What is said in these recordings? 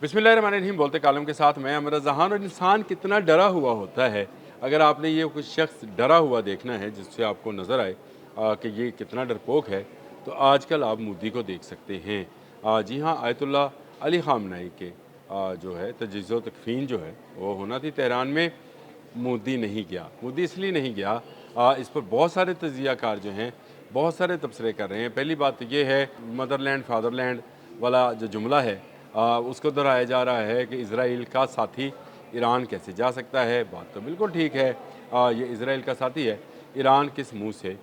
बिस्मिल्लाहिर्रहमानिर्रहीम। बोलते कालम के साथ मैं अमर जहान। और इंसान कितना डरा हुआ होता है, अगर आपने ये कुछ शख्स डरा हुआ देखना है जिससे आपको नज़र आए कि ये कितना डरपोक है, तो आजकल आप मोदी को देख सकते हैं। जी हाँ, आयतुल्ला अली ख़ामनेई के जो है तजज़िज़ो तकफ़ीन जो है वो होना थी तेहरान में। मोदी नहीं गया। मोदी इसलिए नहीं गया, इस पर बहुत सारे तज्ज़ियाकार जो हैं बहुत सारे तबसरे कर रहे हैं। पहली बात तो ये है, मदरलैंड फादरलैंड वाला जो जुमला है उसको दोहराया जा रहा है कि इज़राइल का साथी ईरान कैसे जा सकता है। बात तो बिल्कुल ठीक है, ये इज़राइल का साथी है, ईरान किस मुँह से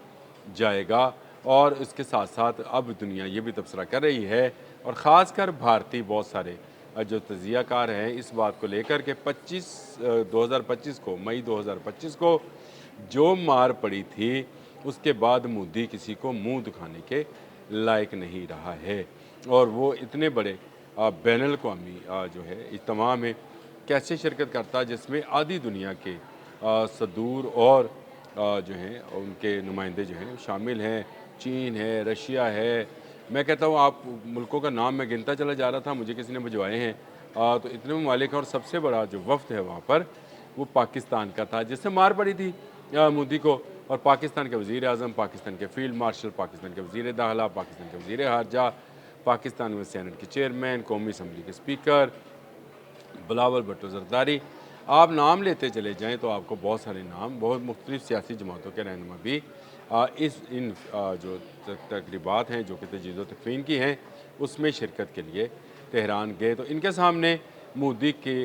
जाएगा। और इसके साथ साथ अब दुनिया ये भी तबसरा कर रही है, और ख़ासकर भारतीय बहुत सारे जो तज्ज़ियाकार हैं इस बात को लेकर के 2025 को, मई 2025 को जो मार पड़ी थी उसके बाद मोदी किसी को मुंह दिखाने के लायक नहीं रहा है। और वो इतने बड़े बैनुल अक़वामी जो है इज्तिमा में कैसे शिरकत करता, जिसमें आधी दुनिया के सदूर और जो हैं उनके नुमाइंदे जो हैं शामिल हैं। चीन है, रशिया है। मैं कहता हूँ, आप मुल्कों का नाम मैं गिनता चला जा रहा था, मुझे किसी ने भिजवाए हैं। तो इतने ममालिक हैं, और सबसे बड़ा जो वफ़द है वहाँ पर वो पाकिस्तान का था, जिससे मार पड़ी थी मोदी को। और पाकिस्तान के वज़ीर-ए-आज़म, पाकिस्तान के फ़ील्ड मार्शल, पाकिस्तान के वज़ीर दाखिला, पाकिस्तान के वज़ीर ख़ारजा, पाकिस्तान में सेनेट के चेयरमैन, कौमी असम्बली के स्पीकर, बिलावल भुट्टो ज़रदारी, आप नाम लेते चले जाएँ तो आपको बहुत सारे नाम, बहुत मुख्तलिफ़ सियासी जमातों के रहनुमा भी इन जो तकरीबात हैं जो कि तजदीद तकफ़ीन की हैं उसमें शिरकत के लिए तेहरान गए। तो इनके सामने मोदी की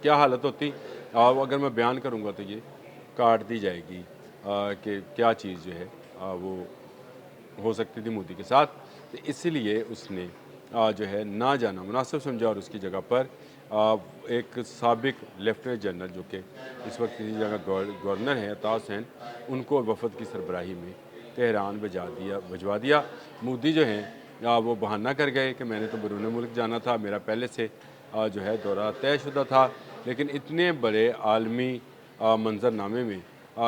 क्या हालत होती, अगर मैं बयान करूँगा तो ये काट दी जाएगी कि क्या चीज़ जो है वो हो सकती थी मोदी के साथ। तो इसीलिए उसने जो है ना जाना मुनासिब समझा, और उसकी जगह पर एक साबिक लेफ्टिनेंट जनरल जो कि इस वक्त किसी जगह गवर्नर हैं, अता हुसैन, उनको वफ़द की सरबराही में तेहरान भिजवा दिया। मोदी जो हैं वो बहाना कर गए कि मैंने तो बैरून मुल्क जाना था, मेरा पहले से जो है दौरा तयशुदा था। लेकिन इतने बड़े आलमी मंजरनामे में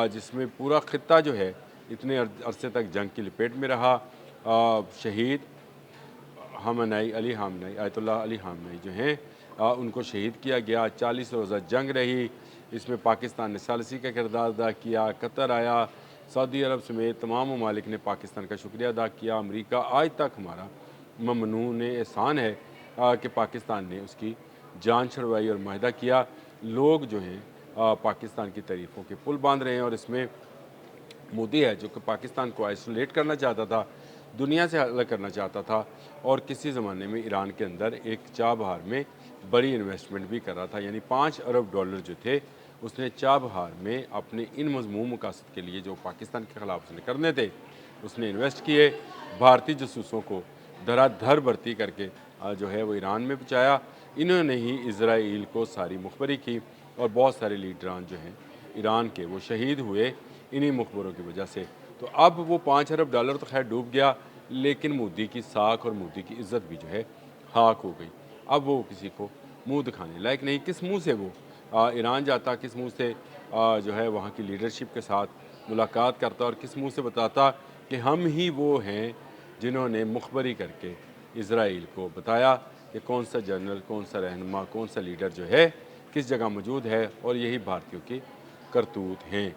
जिसमें पूरा ख़ित्ता जो है इतने अरसे तक जंग की लपेट में रहा, शहीद ख़ामनेई अली ख़ामनेई आयतुल्ला अली ख़ामनेई जो हैं उनको शहीद किया गया। 40 रोज़ा जंग रही, इसमें पाकिस्तान ने सालसी का किरदार अदा किया, कतर आया, सऊदी अरब समेत तमाम ममालिक ने पाकिस्तान का शुक्रिया अदा किया। अमरीका आज तक हमारा ममनून एहसान है कि पाकिस्तान ने उसकी जान छुड़वाई और माहिदा किया। लोग जो हैं पाकिस्तान की तारीफ़ों के पुल बांध रहे हैं, और इसमें मोदी है जो कि पाकिस्तान को आइसोलेट करना चाहता था, दुनिया से अलग करना चाहता था, और किसी ज़माने में ईरान के अंदर एक चाबहार में बड़ी इन्वेस्टमेंट भी कर रहा था। यानी $5 अरब जो थे उसने चाबहार में अपने इन मज़मूम मकासद के लिए जो पाकिस्तान के ख़िलाफ़ उसने करने थे उसने इन्वेस्ट किए। भारतीय जासूसों को धराधर भर्ती करके जो है वो ईरान में पहुँचाया। इन्होंने ही इसराइल को सारी मुखबरी की, और बहुत सारे लीडरान जो हैं ईरान के वो शहीद हुए इन्हीं मुखबरों की वजह से। तो अब वो $5 अरब तो खैर डूब गया, लेकिन मोदी की साख और मोदी की इज़्ज़त भी जो है खाक हो गई। अब वो किसी को मुँह दिखाने लायक नहीं। किस मुँह से वो ईरान जाता, किस मुँह से जो है वहाँ की लीडरशिप के साथ मुलाकात करता, और किस मुँह से बताता कि हम ही वो हैं जिन्होंने मुखबरी करके इसराइल को बताया कि कौन सा जनरल, कौन सा रहनुमा, कौन सा लीडर जो है किस जगह मौजूद है, और यही भारतीयों की करतूत हैं।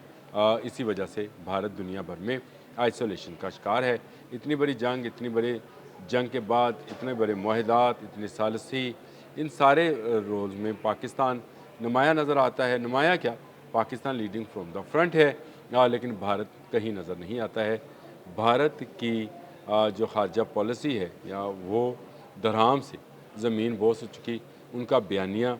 इसी वजह से भारत दुनिया भर में आइसोलेशन का शिकार है। इतनी बड़ी जंग, इतनी बड़ी जंग के बाद इतने बड़े मुआहदात, इतनी सालसी, इन सारे रोल्स में पाकिस्तान नुमाया नज़र आता है। नुमाया क्या, Pakistan leading from the front है, लेकिन भारत कहीं नज़र नहीं आता है। भारत की जो खारजा पॉलिसी है या वो दरहाम से ज़मीन बोस हो चुकी, उनका बयानिया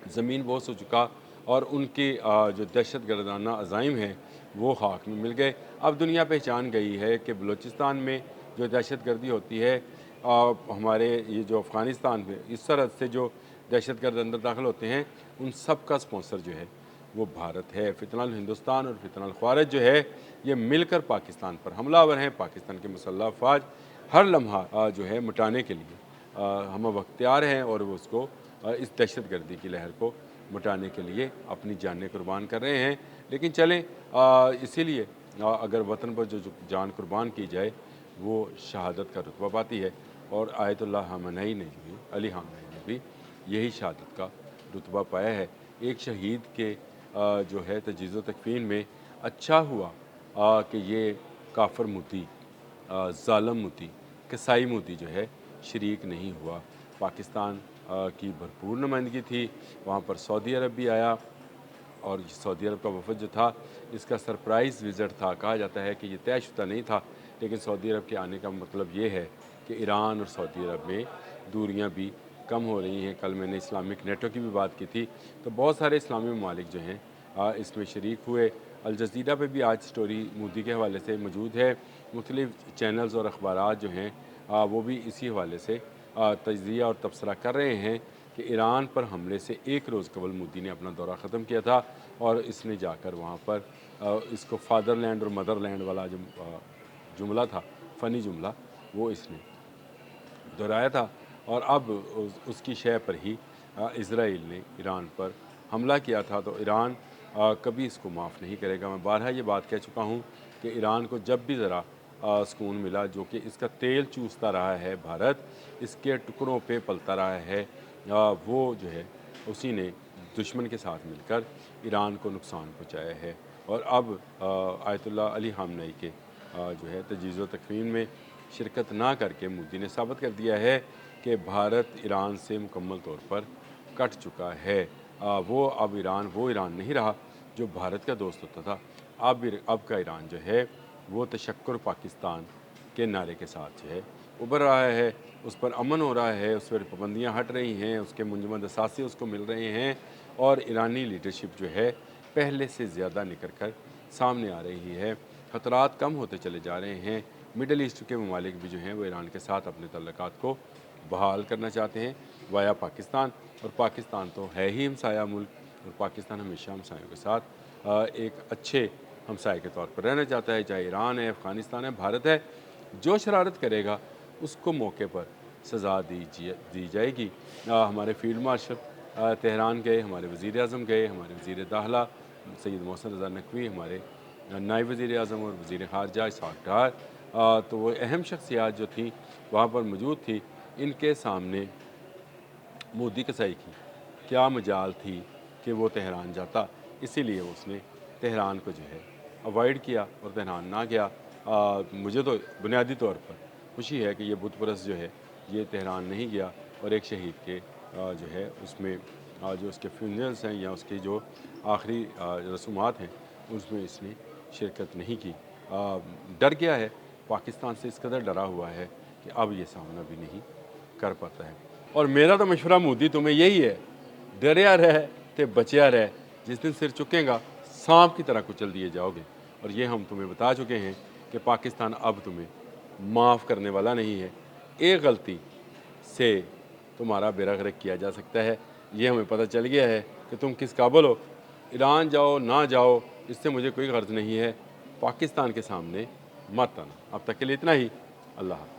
ज़मीन बोस हो चुका, और उनकी जो दहशत गर्दाना अज़ाइम हैं वो खाक में मिल गए। अब दुनिया पहचान गई है कि बलूचिस्तान में जो दहशत गर्दी होती है, हमारे ये जो अफ़गानिस्तान में इस सरहद से जो दहशत गर्द अंदर दाखिल होते हैं, उन सब का स्पॉन्सर जो है वो भारत है। फ़ितनल हिंदुस्तान और फ़ितनल ख़वारिज जो है ये मिलकर पाकिस्तान पर हमलावर हैं। पाकिस्तान के मुसल्लह अफ़वाज हर लम्हा जो है मिटाने के लिए हम वक्त तैयार हैं, और वो उसको इस दहशत गर्दी की लहर को मिटाने के लिए अपनी जानें कुर्बान कर रहे हैं। लेकिन चलें, इसीलिए अगर वतन पर जो जान कुर्बान की जाए वो शहादत का रुतबा पाती है। और आयतुल्लाह ख़ामेनी ने भी, अली ख़ामेनी ने भी यही शहादत का रुतबा पाया है। एक शहीद के जो है तजीज़ व तकफ़ीन में अच्छा हुआ कि ये काफ़िर मुती, ज़ालिम मुती, कसाई मुती जो है शरीक नहीं हुआ। पाकिस्तान की भरपूर नुमाइंदगी थी, वहाँ पर सऊदी अरब भी आया और सऊदी अरब का वफ़द जो था इसका सरप्राइज़ विज़िट था। कहा जाता है कि ये तयशुदा नहीं था, लेकिन सऊदी अरब के आने का मतलब ये है कि ईरान और सऊदी अरब में दूरियां भी कम हो रही हैं। कल मैंने इस्लामिक नेटो की भी बात की थी, तो बहुत सारे इस्लामी ममालिक जो हैं इसमें शरीक हुए। अल जज़ीरा पे भी आज स्टोरी मोदी के हवाले से मौजूद है। मुख्तलिफ़ चैनल्स और अखबारात जो हैं वो भी इसी हवाले से तजिया और तबसरा कर रहे हैं कि ईरान पर हमले से एक रोज़ कबल मोदी ने अपना दौरा ख़त्म किया था और इसने जाकर वहाँ पर इसको फादरलैंड और मदरलैंड वाला जो जुमला था, फ़नी जुमला, वो इसने दोहराया था। और अब उसकी शय पर ही इज़राइल ने ईरान पर हमला किया था। तो ईरान कभी इसको माफ़ नहीं करेगा। मैं बारहा ये बात कह चुका हूँ कि ईरान को जब भी ज़रा सुकून मिला, जो कि इसका तेल चूसता रहा है भारत, इसके टुकड़ों पे पलता रहा है, वो जो है उसी ने दुश्मन के साथ मिलकर ईरान को नुकसान पहुँचाया है। और अब आयतुल्लाह अली ख़ामेनी के जो है तजीज़ व तकफ़ीन में शिरकत ना करके मोदी ने साबित कर दिया है कि भारत ईरान से मुकम्मल तौर पर कट चुका है। वो अब ईरान वो ईरान नहीं रहा जो भारत का दोस्त होता था। अब का ईरान जो है वो तशक्कुर पाकिस्तान के नारे के साथ जो है उभर रहा है, उस पर अमन हो रहा है, उस पर पाबंदियाँ हट रही हैं, उसके मुंजमद असासे उसको मिल रहे हैं और ईरानी लीडरशिप जो है पहले से ज़्यादा निखर कर सामने आ रही है। ख़तरात कम होते चले जा रहे हैं। मिडल ईस्ट के ममालिक भी जो हैं वो ईरान के साथ अपने तल्लुकात को बहाल करना चाहते हैं वाया पाकिस्तान। और पाकिस्तान तो है ही हमसाया मुल्क, और पाकिस्तान हमेशा हमसायों के साथ एक अच्छे हमसाए के तौर पर रहना चाहता है। चाहे ईरान है, अफ़गानिस्तान है, भारत है, जो शरारत करेगा उसको मौके पर सज़ा दी जाएगी। हमारे फील्ड मार्शल तेहरान गए, हमारे वज़ीर आज़म गए, हमारे वज़ीर दाखिला सैयद मोहसिन रज़ा नकवी, हमारे नायब वज़ीर आज़म और वज़ीर ख़ारजा इसहाक़ डार, तो वो अहम शख्सियात जो थी वहाँ पर मौजूद थी। इनके सामने मोदी कसाई की क्या मजाल थी कि वो तेहरान जाता, इसीलिए उसने तेहरान को जो है अवॉइड किया और तेहरान ना गया। मुझे तो बुनियादी तौर पर खुशी है कि ये बुत परस्त जो है ये तेहरान नहीं गया और एक शहीद के जो है उसमें जो उसके फ्यूनरल्स हैं या उसकी जो आखिरी रसूमात हैं उसमें इसने शिरकत नहीं की। डर गया है, पाकिस्तान से इस कदर डरा हुआ है कि अब ये सामना भी नहीं कर पाता है। और मेरा तो मशवरा मोदी तुम्हें यही है, डरिया रह ते बचिया रह, जिस दिन सिर चुकेगा सांप की तरह कुचल दिए जाओगे। और ये हम तुम्हें बता चुके हैं कि पाकिस्तान अब तुम्हें माफ़ करने वाला नहीं है। एक गलती से तुम्हारा बेड़ा गर्क किया जा सकता है, ये हमें पता चल गया है कि तुम किस काबिल हो। ईरान जाओ ना जाओ इससे मुझे कोई गर्ज नहीं है, पाकिस्तान के सामने मत आना। अब तक के लिए इतना ही। अल्लाह हाफ़िज़।